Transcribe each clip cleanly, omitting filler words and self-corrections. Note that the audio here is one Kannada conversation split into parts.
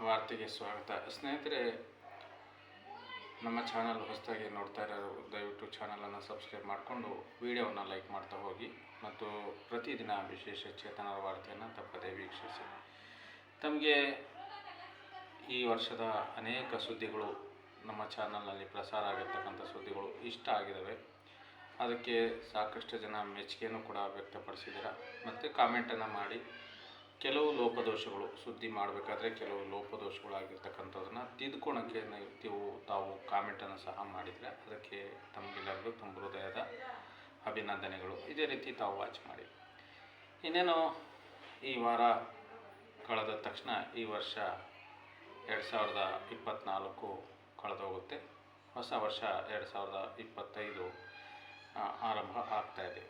ವಾರ್ತೆಗೆ ಸ್ವಾಗತ. ಸ್ನೇಹಿತರೆ, ನಮ್ಮ ಚಾನಲ್ ಹೊಸದಾಗಿ ನೋಡ್ತಾ ಇರೋರು ದಯವಿಟ್ಟು ಚಾನಲನ್ನು ಸಬ್ಸ್ಕ್ರೈಬ್ ಮಾಡಿಕೊಂಡು ವಿಡಿಯೋವನ್ನು ಲೈಕ್ ಮಾಡ್ತಾ ಹೋಗಿ ಮತ್ತು ಪ್ರತಿದಿನ ವಿಶೇಷ ಚೇತನರ ವಾರ್ತೆಯನ್ನು ತಪ್ಪದೇ ವೀಕ್ಷಿಸಿ. ತಮಗೆ ಈ ವರ್ಷದ ಅನೇಕ ಸುದ್ದಿಗಳು ನಮ್ಮ ಚಾನಲ್ನಲ್ಲಿ ಪ್ರಸಾರ ಆಗಿರ್ತಕ್ಕಂಥ ಸುದ್ದಿಗಳು ಇಷ್ಟ ಆಗಿದ್ದಾವೆ. ಅದಕ್ಕೆ ಸಾಕಷ್ಟು ಜನ ಮೆಚ್ಚುಗೆಯನ್ನು ಕೂಡ ವ್ಯಕ್ತಪಡಿಸಿದ್ದೀರ ಮತ್ತು ಕಾಮೆಂಟನ್ನು ಮಾಡಿ ಕೆಲವು ಲೋಪದೋಷಗಳು ಸುದ್ದಿ ಮಾಡಬೇಕಾದ್ರೆ ಕೆಲವು ಲೋಪದೋಷಗಳಾಗಿರ್ತಕ್ಕಂಥದ್ದನ್ನು ತಿದ್ದುಕೊಳ್ಳೋಕ್ಕೆ ತಾವು ಕಾಮೆಂಟನ್ನು ಸಹ ಮಾಡಿದರೆ ಅದಕ್ಕೆ ತಮಗೆಲ್ಲರಿಗೂ ತುಂಬ ಹೃದಯದ ಅಭಿನಂದನೆಗಳು. ಇದೇ ರೀತಿ ತಾವು ವಾಚ್ ಮಾಡಿ. ಇನ್ನೇನು ಈ ವಾರ ಕಳೆದ ತಕ್ಷಣ ಈ ವರ್ಷ 2024 ಕಳೆದೋಗುತ್ತೆ. ಹೊಸ ವರ್ಷ 2025 ಆರಂಭ ಆಗ್ತಾಯಿದೆ.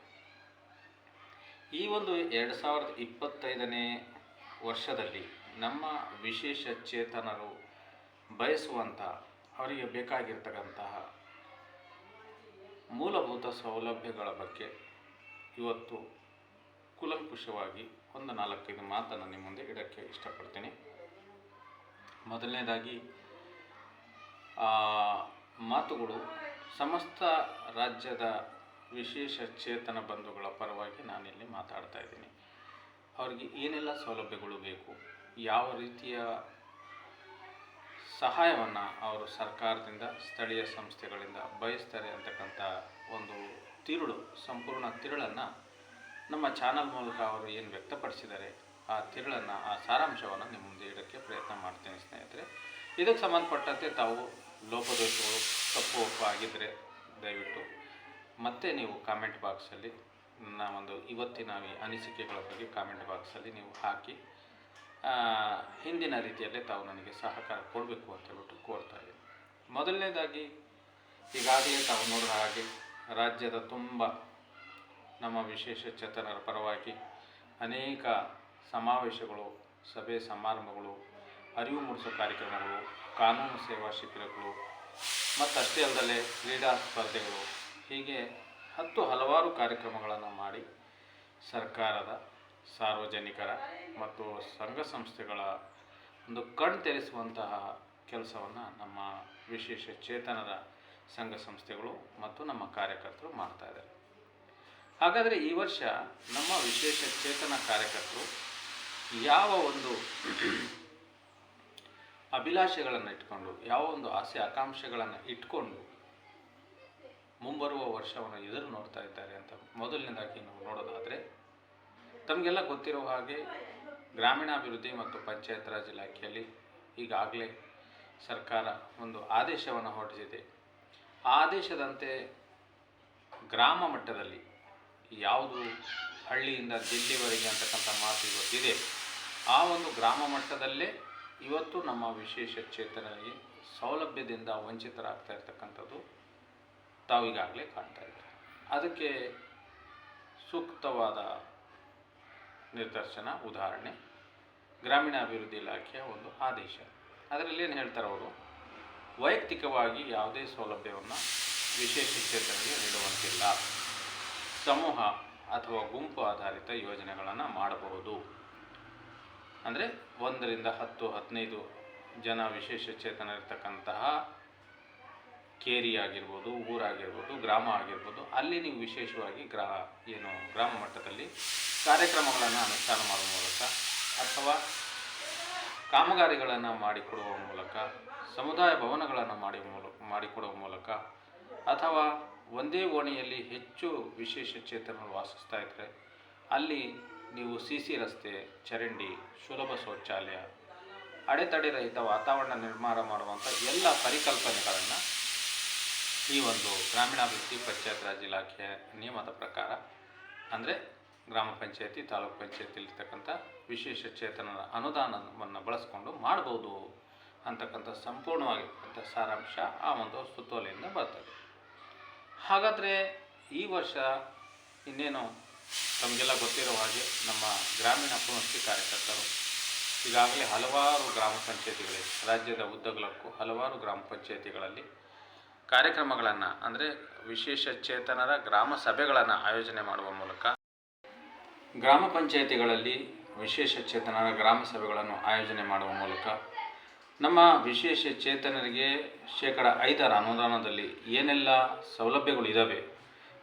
ಈ ಒಂದು 2025ನೇ ವರ್ಷದಲ್ಲಿ ನಮ್ಮ ವಿಶೇಷ ಚೇತನರು ಬಯಸುವಂಥ ಅವರಿಗೆ ಬೇಕಾಗಿರ್ತಕ್ಕಂತಹ ಮೂಲಭೂತ ಸೌಲಭ್ಯಗಳ ಬಗ್ಗೆ ಇವತ್ತು ಕೂಲಂಕುಷವಾಗಿ ಒಂದು 4-5 ಮಾತನ್ನು ನಿಮ್ಮ ಮುಂದೆ ಇಡೋಕ್ಕೆ ಇಷ್ಟಪಡ್ತೀನಿ. ಮೊದಲನೇದಾಗಿ ಮಾತುಗಳು ಸಮಸ್ತ ರಾಜ್ಯದ ವಿಶೇಷ ಚೇತನ ಬಂಧುಗಳ ಪರವಾಗಿ ನಾನಿಲ್ಲಿ ಮಾತಾಡ್ತಾ ಇದ್ದೀನಿ. ಅವರಿಗೆ ಏನೆಲ್ಲ ಸೌಲಭ್ಯಗಳು ಬೇಕು, ಯಾವ ರೀತಿಯ ಸಹಾಯವನ್ನು ಅವರು ಸರ್ಕಾರದಿಂದ ಸ್ಥಳೀಯ ಸಂಸ್ಥೆಗಳಿಂದ ಬಯಸ್ತಾರೆ ಅಂತಕ್ಕಂಥ ಒಂದು ಸಂಪೂರ್ಣ ತಿರುಳನ್ನು ನಮ್ಮ ಚಾನಲ್ ಮೂಲಕ ಅವರು ಏನು ವ್ಯಕ್ತಪಡಿಸಿದ್ದಾರೆ ಆ ತಿರುಳನ್ನು, ಆ ಸಾರಾಂಶವನ್ನು ನಿಮ್ಮ ಮುಂದೆ ಇಡೋಕ್ಕೆ ಪ್ರಯತ್ನ ಮಾಡ್ತೀನಿ. ಸ್ನೇಹಿತರೆ, ಇದಕ್ಕೆ ಸಂಬಂಧಪಟ್ಟಂತೆ ತಾವು ಲೋಪದೋಷಗಳು ತಪ್ಪು ಆಗಿದ್ದರೆ ದಯವಿಟ್ಟು ಮತ್ತೆ ನೀವು ಕಾಮೆಂಟ್ ಬಾಕ್ಸಲ್ಲಿ ಇವತ್ತಿನ ಅನಿಸಿಕೆಗಳ ಬಗ್ಗೆ ಕಾಮೆಂಟ್ ಬಾಕ್ಸಲ್ಲಿ ನೀವು ಹಾಕಿ ಹಿಂದಿನ ರೀತಿಯಲ್ಲೇ ತಾವು ನನಗೆ ಸಹಕಾರ ಕೊಡಬೇಕು ಅಂತ ಹೇಳ್ಬಿಟ್ಟು ಕೋರ್ತಾ ಇದ್ದೀನಿ. ಮೊದಲನೇದಾಗಿ ಈಗಾಗಲೇ ತಾವು ನೋಡಿದ ಹಾಗೆ ರಾಜ್ಯದ ತುಂಬ ನಮ್ಮ ವಿಶೇಷ ಚೇತನರ ಪರವಾಗಿ ಅನೇಕ ಸಮಾವೇಶಗಳು, ಸಭೆ ಸಮಾರಂಭಗಳು, ಅರಿವು ಮೂಡಿಸೋ ಕಾರ್ಯಕ್ರಮಗಳು, ಕಾನೂನು ಸೇವಾ ಶಿಬಿರಗಳು ಮತ್ತು ಅಷ್ಟೇ ಅಲ್ಲದೆ ಕ್ರೀಡಾ ಸ್ಪರ್ಧೆಗಳು, ಹೀಗೆ ಹಲವಾರು ಕಾರ್ಯಕ್ರಮಗಳನ್ನು ಮಾಡಿ ಸರ್ಕಾರದ, ಸಾರ್ವಜನಿಕರ ಮತ್ತು ಸಂಘ ಸಂಸ್ಥೆಗಳ ಒಂದು ಕಣ್ಣು ತೆರೆಸುವಂತಹ ಕೆಲಸವನ್ನು ನಮ್ಮ ವಿಶೇಷ ಚೇತನರ ಸಂಘ ಸಂಸ್ಥೆಗಳು ಮತ್ತು ನಮ್ಮ ಕಾರ್ಯಕರ್ತರು ಮಾಡ್ತಾ ಇದ್ದಾರೆ. ಹಾಗಾದರೆ ಈ ವರ್ಷ ನಮ್ಮ ವಿಶೇಷ ಚೇತನ ಕಾರ್ಯಕರ್ತರು ಯಾವ ಒಂದು ಅಭಿಲಾಷೆಗಳನ್ನು ಇಟ್ಕೊಂಡು, ಯಾವ ಒಂದು ಆಸೆ ಆಕಾಂಕ್ಷೆಗಳನ್ನು ಇಟ್ಕೊಂಡು ಮುಂಬರುವ ವರ್ಷವನ್ನು ಎದುರು ನೋಡ್ತಾ ಇದ್ದಾರೆ ಅಂತ ಮೊದಲನೇದಾಗಿ ನಾವು ನೋಡೋದಾದರೆ, ತಮಗೆಲ್ಲ ಗೊತ್ತಿರೋ ಹಾಗೆ ಗ್ರಾಮೀಣಾಭಿವೃದ್ಧಿ ಮತ್ತು ಪಂಚಾಯತ್ ರಾಜ್ ಇಲಾಖೆಯಲ್ಲಿ ಈಗಾಗಲೇ ಸರ್ಕಾರ ಒಂದು ಆದೇಶವನ್ನು ಹೊರಡಿಸಿದೆ. ಆ ಆದೇಶದಂತೆ ಗ್ರಾಮ ಮಟ್ಟದಲ್ಲಿ ಯಾವುದು ಹಳ್ಳಿಯಿಂದ ದಿಲ್ಲಿವರೆಗೆ ಅಂತಕ್ಕಂಥ ಮಾತು ಇವತ್ತಿದೆ, ಆ ಒಂದು ಗ್ರಾಮ ಮಟ್ಟದಲ್ಲೇ ಇವತ್ತು ನಮ್ಮ ವಿಶೇಷ ಚೇತನರಿಗೆ ಸೌಲಭ್ಯದಿಂದ ವಂಚಿತರಾಗ್ತಾ ಇರ್ತಕ್ಕಂಥದ್ದು ತಾವೀಗಾಗಲೇ ಕಾಣ್ತಾ ಇದ್ದಾರೆ. ಅದಕ್ಕೆ ಸೂಕ್ತವಾದ ನಿದರ್ಶನ, ಉದಾಹರಣೆ ಗ್ರಾಮೀಣಾಭಿವೃದ್ಧಿ ಇಲಾಖೆಯ ಒಂದು ಆದೇಶ. ಅದರಲ್ಲಿ ಏನು ಹೇಳ್ತಾರೆ ಅವರು, ವೈಯಕ್ತಿಕವಾಗಿ ಯಾವುದೇ ಸೌಲಭ್ಯವನ್ನು ವಿಶೇಷ ಚೇತನರಿಗೆ ನೀಡುವಂತಿಲ್ಲ, ಸಮೂಹ ಅಥವಾ ಗುಂಪು ಆಧಾರಿತ ಯೋಜನೆಗಳನ್ನು ಮಾಡಬಹುದು. ಅಂದರೆ 1ರಿಂದ 10-15 ಜನ ವಿಶೇಷ ಚೇತನರಿರ್ತಕ್ಕಂತಹ ಕೇರಿ ಆಗಿರ್ಬೋದು, ಊರಾಗಿರ್ಬೋದು, ಗ್ರಾಮ ಆಗಿರ್ಬೋದು, ಅಲ್ಲಿ ನೀವು ವಿಶೇಷವಾಗಿ ಗ್ರಾಮ ಮಟ್ಟದಲ್ಲಿ ಕಾರ್ಯಕ್ರಮಗಳನ್ನು ಅನುಷ್ಠಾನ ಮಾಡುವ ಮೂಲಕ ಅಥವಾ ಕಾಮಗಾರಿಗಳನ್ನು ಮಾಡಿಕೊಡುವ ಮೂಲಕ, ಸಮುದಾಯ ಭವನಗಳನ್ನು ಮಾಡಿಕೊಡುವ ಮೂಲಕ, ಅಥವಾ ಒಂದೇ ಓಣಿಯಲ್ಲಿ ಹೆಚ್ಚು ವಿಶೇಷ ಚೇತನರು ವಾಸಿಸ್ತಾ ಇದ್ದರೆ ಅಲ್ಲಿ ನೀವು CC ರಸ್ತೆ, ಚರಂಡಿ, ಸುಲಭ ಶೌಚಾಲಯ, ಅಡೆತಡೆ ರಹಿತ ವಾತಾವರಣ ನಿರ್ಮಾಣ ಮಾಡುವಂಥ ಎಲ್ಲ ಪರಿಕಲ್ಪನೆಗಳನ್ನು ಈ ಒಂದು ಗ್ರಾಮೀಣಾಭಿವೃದ್ಧಿ ಪಂಚಾಯತ್ ರಾಜ್ ಇಲಾಖೆಯ ನಿಯಮದ ಪ್ರಕಾರ, ಅಂದರೆ ಗ್ರಾಮ ಪಂಚಾಯತಿ, ತಾಲೂಕು ಪಂಚಾಯತಿಲಿರ್ತಕ್ಕಂಥ ವಿಶೇಷ ಚೇತನರ ಅನುದಾನವನ್ನು ಬಳಸ್ಕೊಂಡು ಮಾಡ್ಬೋದು ಅಂತಕ್ಕಂಥ ಸಂಪೂರ್ಣವಾಗಿರ್ತಕ್ಕಂಥ ಸಾರಾಂಶ ಆ ಒಂದು ಸುತ್ತೋಲೆಯಿಂದ ಬರ್ತದೆ. ಹಾಗಾದರೆ ಈ ವರ್ಷ ಇನ್ನೇನು ತಮಗೆಲ್ಲ ಗೊತ್ತಿರೋ ಹಾಗೆ ನಮ್ಮ ಗ್ರಾಮೀಣ ಪುನಶ್ಚೇತನ ಕಾರ್ಯಕರ್ತರು ಈಗಾಗಲೇ ಹಲವಾರು ಗ್ರಾಮ ಪಂಚಾಯತಿಗಳಲ್ಲಿ, ರಾಜ್ಯದ ಉದ್ದಗಲಕ್ಕೂ ಹಲವಾರು ಗ್ರಾಮ ಪಂಚಾಯತಿಗಳಲ್ಲಿ ಕಾರ್ಯಕ್ರಮಗಳನ್ನು, ಅಂದರೆ ವಿಶೇಷ ಚೇತನರ ಗ್ರಾಮ ಸಭೆಗಳನ್ನು ಆಯೋಜನೆ ಮಾಡುವ ಮೂಲಕ, ಗ್ರಾಮ ಪಂಚಾಯತಿಗಳಲ್ಲಿ ವಿಶೇಷ ಚೇತನರ ಗ್ರಾಮ ಸಭೆಗಳನ್ನು ಆಯೋಜನೆ ಮಾಡುವ ಮೂಲಕ ನಮ್ಮ ವಿಶೇಷ ಚೇತನರಿಗೆ ಶೇಕಡ 5 ಅನುದಾನದಲ್ಲಿ ಏನೆಲ್ಲ ಸೌಲಭ್ಯಗಳು ಇದ್ದಾವೆ,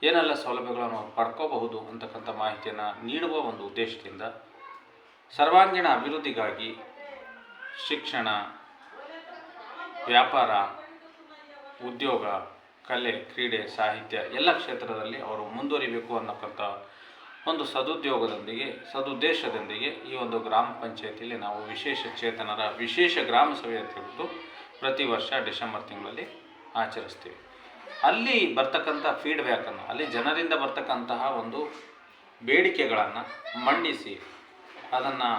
ಏನೆಲ್ಲ ಸೌಲಭ್ಯಗಳನ್ನು ಪಡ್ಕೋಬಹುದು ಅಂತಕ್ಕಂಥ ಮಾಹಿತಿಯನ್ನು ನೀಡುವ ಒಂದು ಉದ್ದೇಶದಿಂದ ಸರ್ವಾಂಗೀಣ ಅಭಿವೃದ್ಧಿಗಾಗಿ ಶಿಕ್ಷಣ, ವ್ಯಾಪಾರ, ಉದ್ಯೋಗ, ಕಲೆ, ಕ್ರೀಡೆ, ಸಾಹಿತ್ಯ ಎಲ್ಲ ಕ್ಷೇತ್ರದಲ್ಲಿ ಅವರು ಮುಂದುವರಿಬೇಕು ಅನ್ನೋಕ್ಕಂಥ ಒಂದು ಸದುದ್ದೇಶದೊಂದಿಗೆ ಈ ಒಂದು ಗ್ರಾಮ ಪಂಚಾಯತಿಯಲ್ಲಿ ನಾವು ವಿಶೇಷ ಚೇತನರ ವಿಶೇಷ ಗ್ರಾಮ ಸಭೆ ಅಂತ ಹೇಳ್ಬಿಟ್ಟು ಪ್ರತಿ ವರ್ಷ ಡಿಸೆಂಬರ್ ತಿಂಗಳಲ್ಲಿ ಆಚರಿಸ್ತೀವಿ. ಅಲ್ಲಿ ಬರ್ತಕ್ಕಂಥ ಫೀಡ್ಬ್ಯಾಕನ್ನು, ಅಲ್ಲಿ ಜನರಿಂದ ಬರ್ತಕ್ಕಂತಹ ಒಂದು ಬೇಡಿಕೆಗಳನ್ನು ಮಂಡಿಸಿ ಅದನ್ನು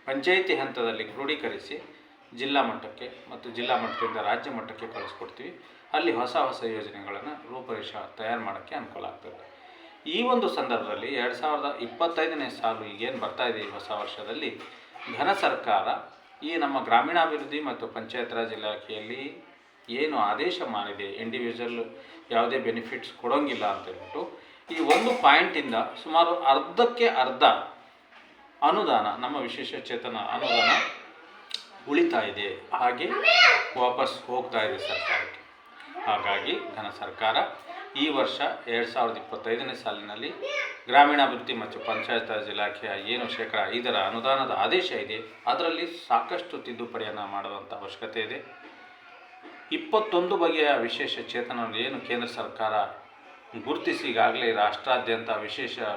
ಪಂಚಾಯಿತಿ ಹಂತದಲ್ಲಿ ಕ್ರೋಢೀಕರಿಸಿ ಜಿಲ್ಲಾ ಮಟ್ಟಕ್ಕೆ ಮತ್ತು ಜಿಲ್ಲಾ ಮಟ್ಟದಿಂದ ರಾಜ್ಯ ಮಟ್ಟಕ್ಕೆ ಕಳಿಸ್ಕೊಡ್ತೀವಿ. ಅಲ್ಲಿ ಹೊಸ ಯೋಜನೆಗಳನ್ನು ರೂಪರೇಷೆ ತಯಾರು ಮಾಡೋಕ್ಕೆ ಅನುಕೂಲ ಆಗ್ತದೆ. ಈ ಒಂದು ಸಂದರ್ಭದಲ್ಲಿ 2025ನೇ ಸಾಲು ಈಗೇನು ಬರ್ತಾಯಿದೆ, ಈ ಹೊಸ ವರ್ಷದಲ್ಲಿ ಘನ ಸರ್ಕಾರ ಈ ನಮ್ಮ ಗ್ರಾಮೀಣಾಭಿವೃದ್ಧಿ ಮತ್ತು ಪಂಚಾಯತ್ ರಾಜ್ ಇಲಾಖೆಯಲ್ಲಿ ಏನು ಆದೇಶ ಮಾಡಿದೆ, ಇಂಡಿವಿಜುವಲ್ ಯಾವುದೇ ಬೆನಿಫಿಟ್ಸ್ ಕೊಡೋಂಗಿಲ್ಲ ಅಂತ ಹೇಳ್ಬಿಟ್ಟು ಈ ಒಂದು ಪಾಯಿಂಟಿಂದ ಸುಮಾರು ಅರ್ಧಕ್ಕೆ ಅರ್ಧ ಅನುದಾನ, ನಮ್ಮ ವಿಶೇಷ ಚೇತನ ಅನುದಾನ ಉಳಿತಾ ಇದೆ, ಹಾಗೆ ವಾಪಸ್ ಹೋಗ್ತಾ ಇದೆ ಸರ್ಕಾರಕ್ಕೆ. ಹಾಗಾಗಿ ಘನ ಸರ್ಕಾರ ಈ ವರ್ಷ 2025ನೇ ಸಾಲಿನಲ್ಲಿ ಗ್ರಾಮೀಣಾಭಿವೃದ್ಧಿ ಮತ್ತು ಪಂಚಾಯತ್ ರಾಜ್ ಇಲಾಖೆಯ ಏನು ಶೇಕಡ 5 ಅನುದಾನದ ಆದೇಶ ಇದೆ, ಅದರಲ್ಲಿ ಸಾಕಷ್ಟು ತಿದ್ದುಪಡಿಯನ್ನು ಮಾಡುವಂಥ ಅವಶ್ಯಕತೆ ಇದೆ. 21 ಬಗೆಯ ವಿಶೇಷ ಚೇತನರು ಏನು ಕೇಂದ್ರ ಸರ್ಕಾರ ಗುರುತಿಸಿ ಈಗಾಗಲೇ ರಾಷ್ಟ್ರಾದ್ಯಂತ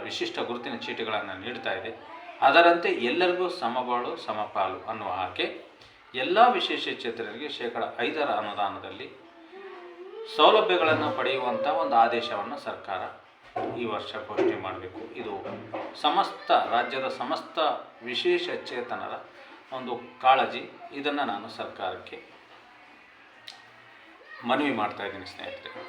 ವಿಶಿಷ್ಟ ಗುರುತಿನ ಚೀಟಿಗಳನ್ನು ನೀಡ್ತಾ ಇದೆ, ಅದರಂತೆ ಎಲ್ಲರಿಗೂ ಸಮಬಾಳು ಸಮಪಾಲು ಅನ್ನುವ ಹಾಗೆ ಎಲ್ಲ ವಿಶೇಷ ಚೇತನರಿಗೆ ಶೇಕಡ 5 ಅನುದಾನದಲ್ಲಿ ಸೌಲಭ್ಯಗಳನ್ನು ಪಡೆಯುವಂಥ ಒಂದು ಆದೇಶವನ್ನು ಸರ್ಕಾರ ಈ ವರ್ಷ ಘೋಷಣೆ ಮಾಡಬೇಕು. ಇದು ರಾಜ್ಯದ ಸಮಸ್ತ ವಿಶೇಷ ಚೇತನರ ಒಂದು ಕಾಳಜಿ. ಇದನ್ನು ನಾನು ಸರ್ಕಾರಕ್ಕೆ ಮನವಿ ಮಾಡ್ತಾ ಇದ್ದೀನಿ ಸ್ನೇಹಿತರೆ.